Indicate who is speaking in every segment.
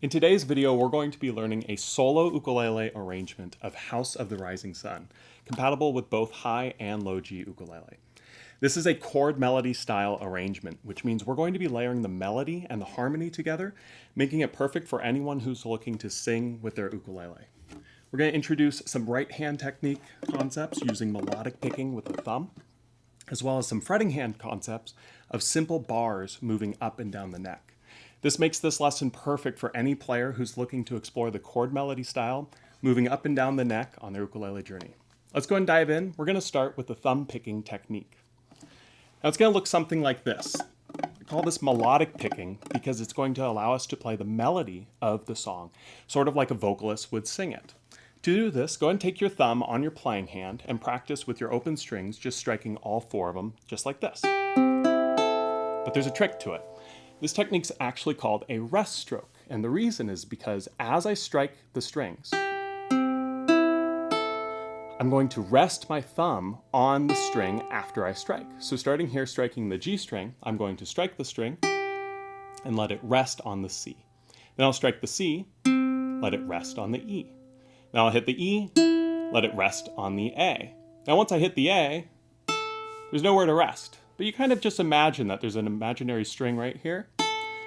Speaker 1: In today's video, we're going to be learning a solo ukulele arrangement of House of the Rising Sun, compatible with both high and low G ukulele. This is a chord melody style arrangement, which means we're going to be layering the melody and the harmony together, making it perfect for anyone who's looking to sing with their ukulele. We're going to introduce some right hand technique concepts using melodic picking with the thumb, as well as some fretting hand concepts of simple bars moving up and down the neck. This makes this lesson perfect for any player who's looking to explore the chord melody style, moving up and down the neck on their ukulele journey. Let's go and dive in. We're going to start with the thumb picking technique. Now it's going to look something like this. I call this melodic picking because it's going to allow us to play the melody of the song, sort of like a vocalist would sing it. To do this, go ahead and take your thumb on your playing hand and practice with your open strings, just striking all four of them, just like this. But there's a trick to it. This technique is actually called a rest stroke, and the reason is because as I strike the strings, I'm going to rest my thumb on the string after I strike. So starting here, striking the G string, I'm going to strike the string and let it rest on the C. Then I'll strike the C, let it rest on the E. Now I'll hit the E, let it rest on the A. Now once I hit the A, there's nowhere to rest. But you kind of just imagine that there's an imaginary string right here.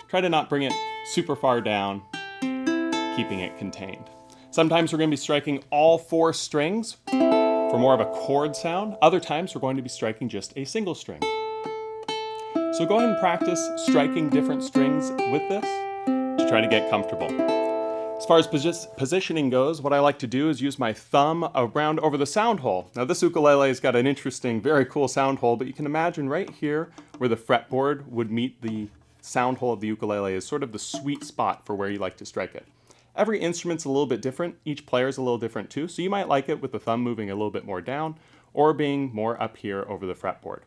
Speaker 1: Try to not bring it super far down, keeping it contained. Sometimes we're going to be striking all four strings for more of a chord sound. Other times we're going to be striking just a single string. So go ahead and practice striking different strings with this to try to get comfortable. As far as positioning goes, what I like to do is use my thumb around over the sound hole. Now this ukulele has got an interesting, very cool sound hole, but you can imagine right here where the fretboard would meet the sound hole of the ukulele is sort of the sweet spot for where you like to strike it. Every instrument's a little bit different. Each player's a little different too, so you might like it with the thumb moving a little bit more down or being more up here over the fretboard.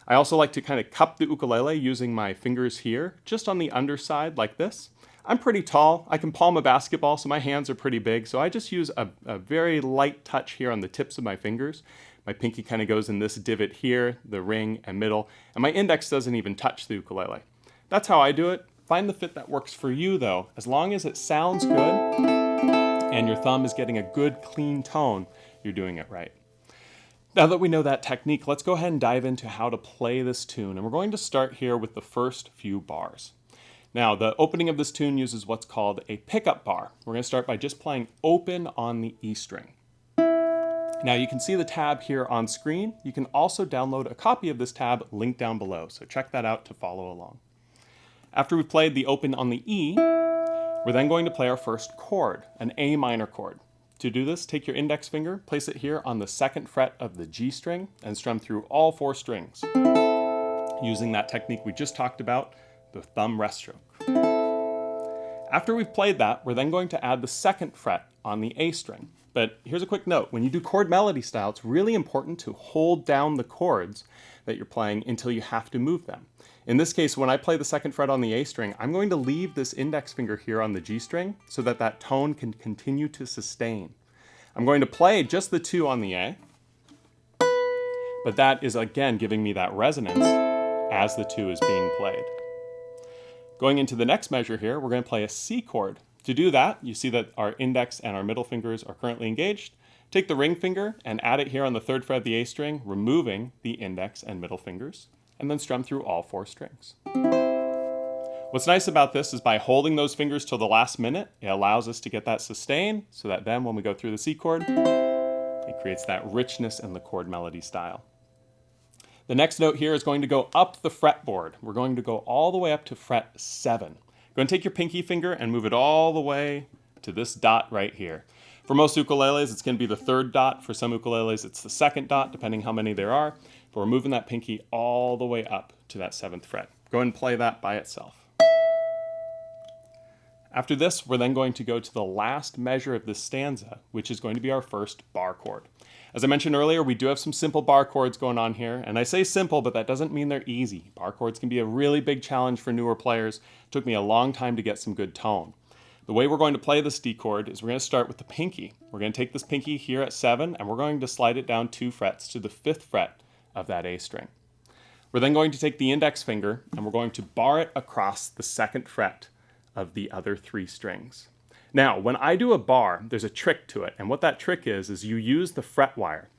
Speaker 1: I also like to kind of cup the ukulele using my fingers here, just on the underside like this. I'm pretty tall. I can palm a basketball, so my hands are pretty big. So I just use a very light touch here on the tips of my fingers. My pinky kind of goes in this divot here, the ring and middle, and my index doesn't even touch the ukulele. That's how I do it. Find the fit that works for you though. As long as it sounds good and your thumb is getting a good clean tone, you're doing it right. Now that we know that technique, let's go ahead and dive into how to play this tune. And we're going to start here with the first few bars. Now, the opening of this tune uses what's called a pickup bar. We're going to start by just playing open on the E string. Now, you can see the tab here on screen. You can also download a copy of this tab linked down below, so check that out to follow along. After we've played the open on the E, we're then going to play our first chord, an A minor chord. To do this, take your index finger, place it here on the second fret of the G string, and strum through all four strings, using that technique we just talked about, the thumb rest stroke. After we've played that, we're then going to add the second fret on the A string. But here's a quick note. When you do chord melody style, it's really important to hold down the chords that you're playing until you have to move them. In this case, when I play the second fret on the A string, I'm going to leave this index finger here on the G string so that that tone can continue to sustain. I'm going to play just the 2 on the A, but that is again giving me that resonance as the 2 is being played. Going into the next measure here, we're going to play a C chord. To do that, you see that our index and our middle fingers are currently engaged. Take the ring finger and add it here on the third fret of the A string, removing the index and middle fingers, and then strum through all four strings. What's nice about this is by holding those fingers till the last minute, it allows us to get that sustain so that then when we go through the C chord, it creates that richness in the chord melody style. The next note here is going to go up the fretboard. We're going to go all the way up to fret 7. Go and take your pinky finger and move it all the way to this dot right here. For most ukuleles, it's going to be the third dot. For some ukuleles, it's the second dot, depending how many there are. But we're moving that pinky all the way up to that 7th fret. Go ahead and play that by itself. After this, we're then going to go to the last measure of this stanza, which is going to be our first bar chord. As I mentioned earlier, we do have some simple bar chords going on here, and I say simple, but that doesn't mean they're easy. Bar chords can be a really big challenge for newer players. It took me a long time to get some good tone. The way we're going to play this D chord is we're going to start with the pinky. We're going to take this pinky here at 7, and we're going to slide it down 2 frets to the 5th fret of that A string. We're then going to take the index finger, and we're going to bar it across the 2nd fret of the other 3 strings. Now, when I do a bar, there's a trick to it, and what that trick is you use the fret wire.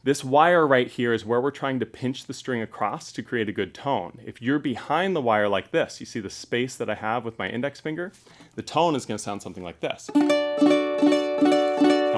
Speaker 1: This wire right here is where we're trying to pinch the string across to create a good tone. If you're behind the wire like this, you see the space that I have with my index finger, the tone is going to sound something like this. And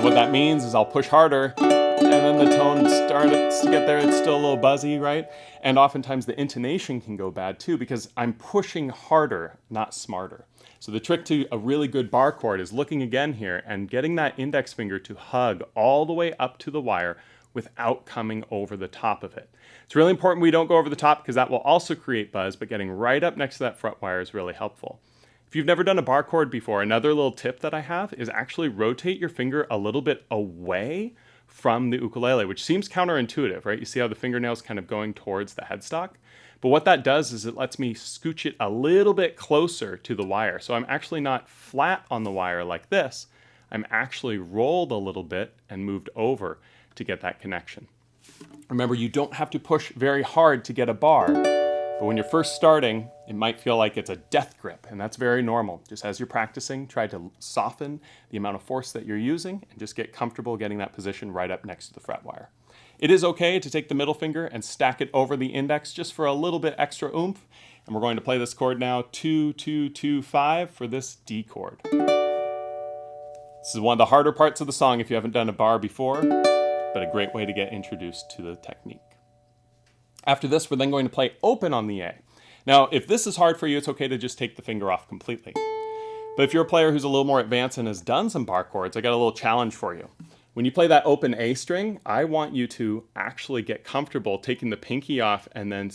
Speaker 1: what that means is I'll push harder, and then the tone starts to get there. It's still a little buzzy, right? And oftentimes the intonation can go bad too because I'm pushing harder, not smarter. So the trick to a really good bar chord is looking again here and getting that index finger to hug all the way up to the wire without coming over the top of it. It's really important we don't go over the top because that will also create buzz, but getting right up next to that fret wire is really helpful. If you've never done a bar chord before, another little tip that I have is actually rotate your finger a little bit away from the ukulele, which seems counterintuitive, right? You see how the fingernail's kind of going towards the headstock? But what that does is it lets me scooch it a little bit closer to the wire. So I'm actually not flat on the wire like this. I'm actually rolled a little bit and moved over to get that connection. Remember, you don't have to push very hard to get a bar. But when you're first starting, it might feel like it's a death grip, and that's very normal. Just as you're practicing, try to soften the amount of force that you're using and just get comfortable getting that position right up next to the fret wire. It is okay to take the middle finger and stack it over the index just for a little bit extra oomph. And we're going to play this chord now, 2, 2, 2, 5 for this D chord. This is one of the harder parts of the song if you haven't done a bar before, but a great way to get introduced to the technique. After this, we're then going to play open on the A. Now, if this is hard for you, it's okay to just take the finger off completely. But if you're a player who's a little more advanced and has done some bar chords, I got a little challenge for you. When you play that open A string, I want you to actually get comfortable taking the pinky off and then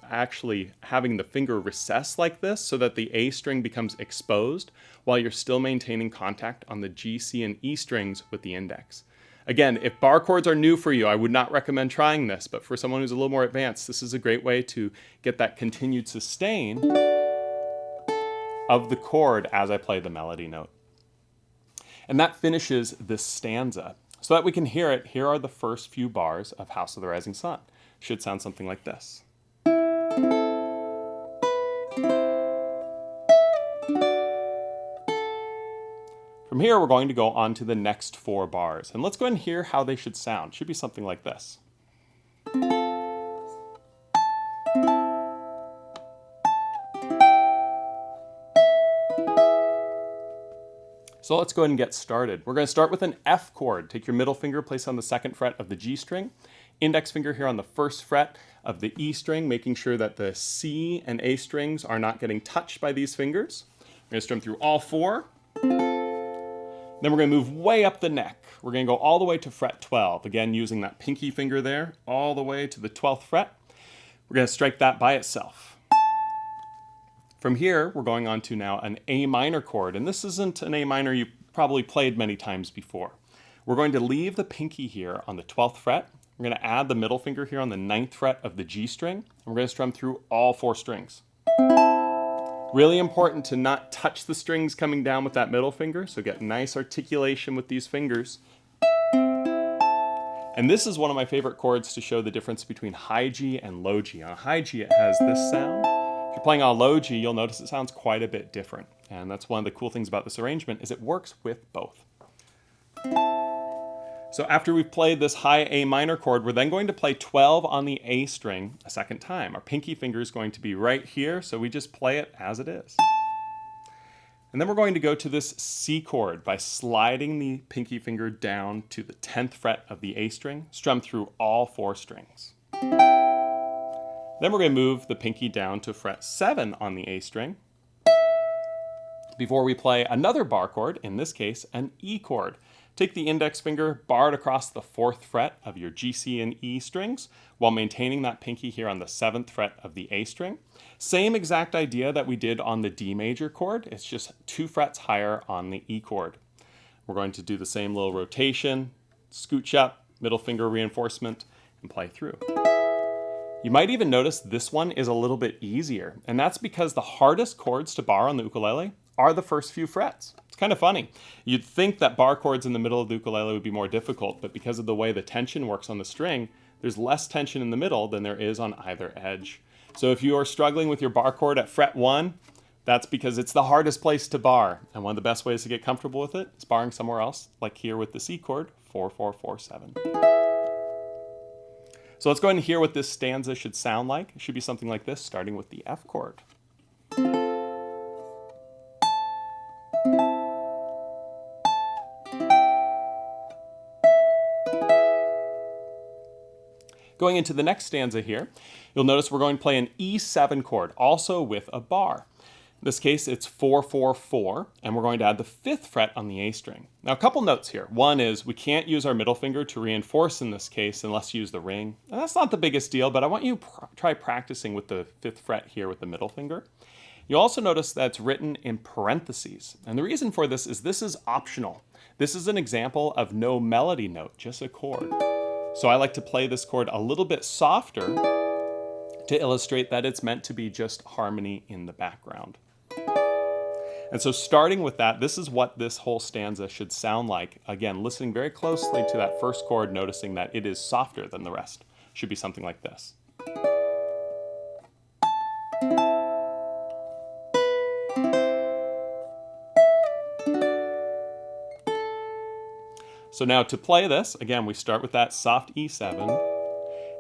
Speaker 1: actually having the finger recess like this so that the A string becomes exposed while you're still maintaining contact on the G, C, and E strings with the index. Again, if bar chords are new for you, I would not recommend trying this, but for someone who's a little more advanced, this is a great way to get that continued sustain of the chord as I play the melody note. And that finishes this stanza. So that we can hear it, here are the first few bars of House of the Rising Sun. Should sound something like this. From here, we're going to go on to the next 4 bars. And let's go ahead and hear how they should sound. Should be something like this. So let's go ahead and get started. We're going to start with an F chord. Take your middle finger, place on the 2nd fret of the G string. Index finger here on the 1st fret of the E string, making sure that the C and A strings are not getting touched by these fingers. We're going to strum through all 4. Then we're going to move way up the neck. We're going to go all the way to fret 12. Again, using that pinky finger there, all the way to the 12th fret. We're going to strike that by itself. From here, we're going on to now an A minor chord. And this isn't an A minor you probably played many times before. We're going to leave the pinky here on the 12th fret. We're going to add the middle finger here on the 9th fret of the G string. And we're going to strum through all 4 strings. Really important to not touch the strings coming down with that middle finger, so get nice articulation with these fingers. And this is one of my favorite chords to show the difference between high G and low G. On a high G, it has this sound. If you're playing on a low G, you'll notice it sounds quite a bit different. And that's one of the cool things about this arrangement is it works with both. So after we've played this high A minor chord, we're then going to play 12 on the A string a second time. Our pinky finger is going to be right here, so we just play it as it is. And then we're going to go to this C chord by sliding the pinky finger down to the 10th fret of the A string, strum through all 4 strings. Then we're going to move the pinky down to fret 7 on the A string before we play another bar chord, in this case, an E chord. Take the index finger, bar it across the 4th fret of your G, C, and E strings while maintaining that pinky here on the 7th fret of the A string. Same exact idea that we did on the D major chord. It's just 2 frets higher on the E chord. We're going to do the same little rotation, scooch up, middle finger reinforcement, and play through. You might even notice this one is a little bit easier, and that's because the hardest chords to bar on the ukulele are the first few frets. It's kind of funny. You'd think that bar chords in the middle of the ukulele would be more difficult, but because of the way the tension works on the string, there's less tension in the middle than there is on either edge. So if you are struggling with your bar chord at fret 1, That's because it's the hardest place to bar, and one of the best ways to get comfortable with it is barring somewhere else, like here with the C chord, 4, 4, 4, 7. So let's go ahead and hear what this stanza should sound like. It should be something like this, starting with the F chord. Going into the next stanza here, you'll notice we're going to play an E7 chord, also with a bar. In this case, it's 4, 4, 4, and we're going to add the 5th fret on the A string. Now, a couple notes here. One is we can't use our middle finger to reinforce in this case unless you use the ring. And that's not the biggest deal, but I want you to try practicing with the 5th fret here with the middle finger. You'll also notice that it's written in parentheses. And the reason for this is optional. This is an example of no melody note, just a chord. So I like to play this chord a little bit softer to illustrate that it's meant to be just harmony in the background. And so starting with that, this is what this whole stanza should sound like. Again, listening very closely to that first chord, noticing that it is softer than the rest. Should be something like this. So now to play this, again, we start with that soft E7,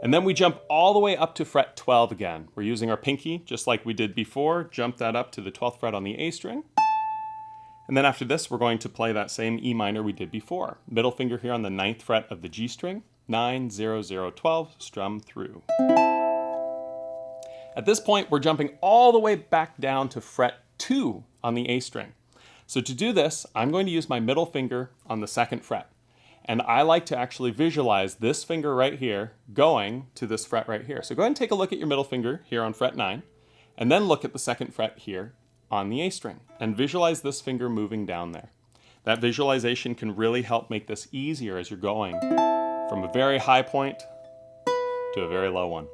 Speaker 1: and then we jump all the way up to fret 12 again. We're using our pinky, just like we did before, jump that up to the 12th fret on the A string. And then after this, we're going to play that same E minor we did before. Middle finger here on the 9th fret of the G string, 9, 0, 0, 12, strum through. At this point, we're jumping all the way back down to fret 2 on the A string. So to do this, I'm going to use my middle finger on the 2nd fret. And I like to actually visualize this finger right here going to this fret right here. So go ahead and take a look at your middle finger here on fret 9, and then look at the 2nd fret here on the A string, and visualize this finger moving down there. That visualization can really help make this easier as you're going from a very high point to a very low one.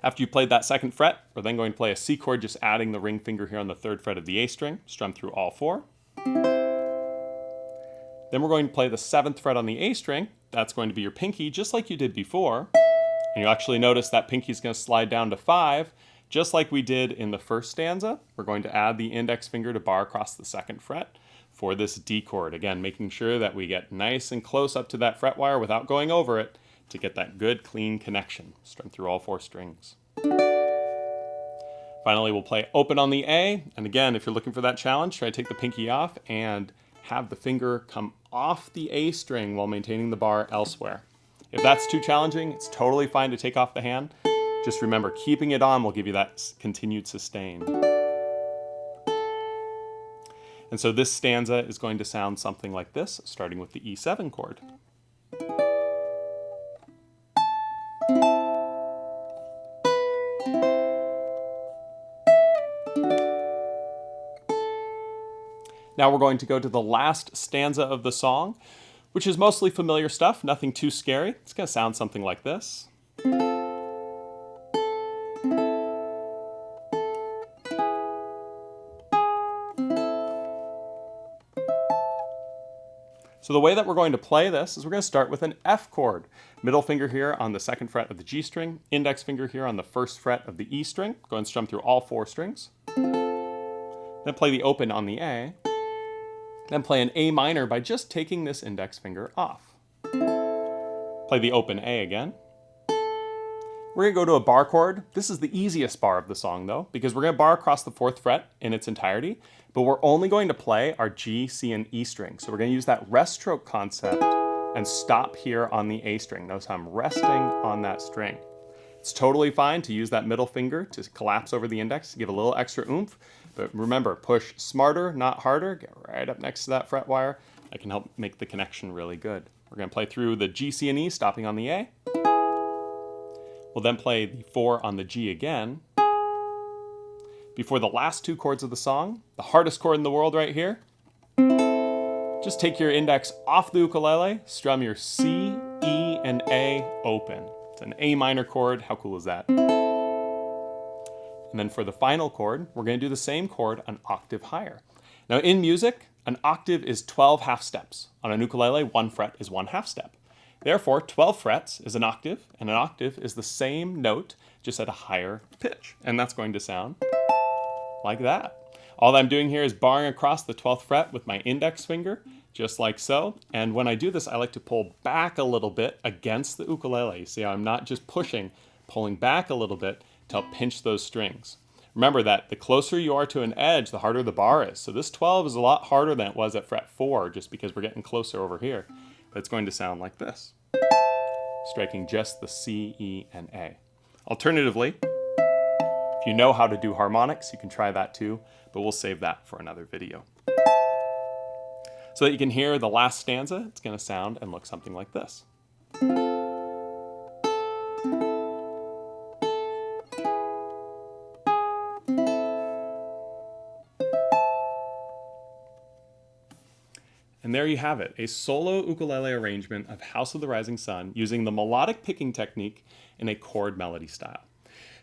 Speaker 1: After you've played that 2nd fret, we're then going to play a C chord, just adding the ring finger here on the 3rd fret of the A string, strum through all 4. Then we're going to play the 7th fret on the A string. That's going to be your pinky, just like you did before. And you'll actually notice that pinky is going to slide down to 5, just like we did in the first stanza. We're going to add the index finger to bar across the 2nd fret for this D chord. Again, making sure that we get nice and close up to that fret wire without going over it to get that good, clean connection. Strum through all 4 strings. Finally, we'll play open on the A. And again, if you're looking for that challenge, try to take the pinky off and have the finger come off the A string while maintaining the bar elsewhere. If that's too challenging, it's totally fine to take off the hand. Just remember, keeping it on will give you that continued sustain. And so this stanza is going to sound something like this, starting with the E7 chord. Now we're going to go to the last stanza of the song, which is mostly familiar stuff, nothing too scary. It's going to sound something like this. So the way that we're going to play this is we're going to start with an F chord. Middle finger here on the 2nd fret of the G string, index finger here on the 1st fret of the E string. Go and strum through all 4 strings. Then play the open on the A. Then play an A minor by just taking this index finger off. Play the open A again. We're going to go to a bar chord. This is the easiest bar of the song though, because we're going to bar across the 4th fret in its entirety, but we're only going to play our G, C, and E string. So we're going to use that rest stroke concept and stop here on the A string. Notice how I'm resting on that string. It's totally fine to use that middle finger to collapse over the index to give a little extra oomph. But remember, push smarter, not harder. Get right up next to that fret wire. That can help make the connection really good. We're going to play through the G, C, and E, stopping on the A. We'll then play the 4 on the G again. Before the last 2 chords of the song, the hardest chord in the world right here. Just take your index off the ukulele, strum your C, E, and A open. It's an A minor chord. How cool is that? And then for the final chord, we're going to do the same chord an octave higher. Now in music, an octave is 12 half steps. On an ukulele, 1 fret is 1 half step. Therefore, 12 frets is an octave, and an octave is the same note, just at a higher pitch. And that's going to sound like that. All I'm doing here is barring across the 12th fret with my index finger, just like so. And when I do this, I like to pull back a little bit against the ukulele. See how I'm not just pushing, pulling back a little bit to help pinch those strings. Remember that the closer you are to an edge, the harder the bar is. So this 12 is a lot harder than it was at fret 4, just because we're getting closer over here. But it's going to sound like this, striking just the C, E, and A. Alternatively, if you know how to do harmonics, you can try that too, but we'll save that for another video. So that you can hear the last stanza, it's going to sound and look something like this. And there you have it, a solo ukulele arrangement of House of the Rising Sun using the melodic picking technique in a chord melody style.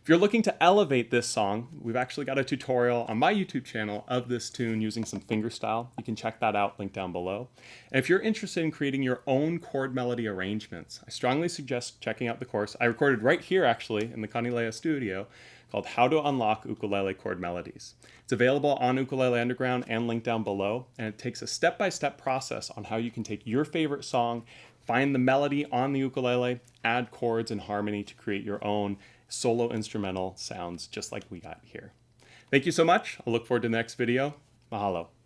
Speaker 1: If you're looking to elevate this song, we've actually got a tutorial on my YouTube channel of this tune using some fingerstyle. You can check that out, link down below. And if you're interested in creating your own chord melody arrangements, I strongly suggest checking out the course I recorded right here actually in the Kanileʻa studio called How to Unlock Ukulele Chord Melodies. It's available on Ukulele Underground and linked down below, and it takes a step-by-step process on how you can take your favorite song, find the melody on the ukulele, add chords and harmony to create your own solo instrumental sounds just like we got here. Thank you so much. I'll look forward to the next video. Mahalo.